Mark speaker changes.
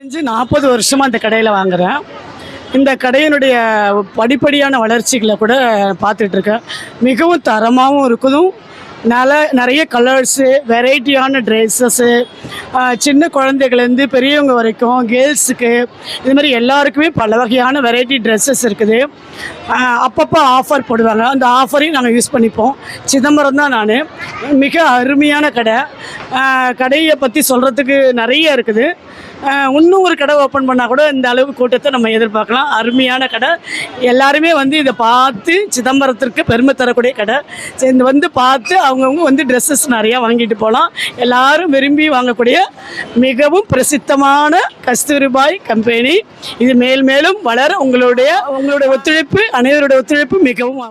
Speaker 1: 40 வருஷமாக இந்த கடையில் வாங்குகிறேன். இந்த கடையினுடைய படிப்படியான வளர்ச்சிகளை கூட பார்த்துட்ருக்கேன். மிகவும் தரமாகவும் இருக்குதும், நிறைய கலர்ஸு, வெரைட்டியான ட்ரெஸ்ஸஸ்ஸு, சின்ன குழந்தைகள்லேருந்து பெரியவங்க வரைக்கும், கேர்ள்ஸுக்கு இது மாதிரி எல்லாருக்குமே பல வகையான வெரைட்டி ட்ரெஸ்ஸஸ் இருக்குது. அப்பப்போ ஆஃபர் போடுவாங்க. அந்த ஆஃபரையும் நாங்கள் யூஸ் பண்ணிப்போம். சிதம்பரம் தான் நான். மிக அருமையான கடை. கடையை பற்றி சொல்கிறதுக்கு நிறைய இருக்குது. இன்னும் ஒரு கடை ஓப்பன் பண்ணால் கூட இந்த அளவு கூட்டத்தை நம்ம எதிர்பார்க்கலாம். அருமையான கடை. எல்லாருமே இதை பார்த்து சிதம்பரத்திற்கு பெருமை தரக்கூடிய கடை. இந்த பார்த்து அவங்கவுங்க ட்ரெஸ்ஸஸ் நிறையா வாங்கிட்டு போகலாம். எல்லாரும் விரும்பி வாங்கக்கூடிய மிகவும் பிரசித்தமான கஸ்தூரிபாய் கம்பெனி. இது மேல் மேலும் வளர உங்களுடைய ஒத்துழைப்பு, அனைவருடைய ஒத்துழைப்பு மிகவும்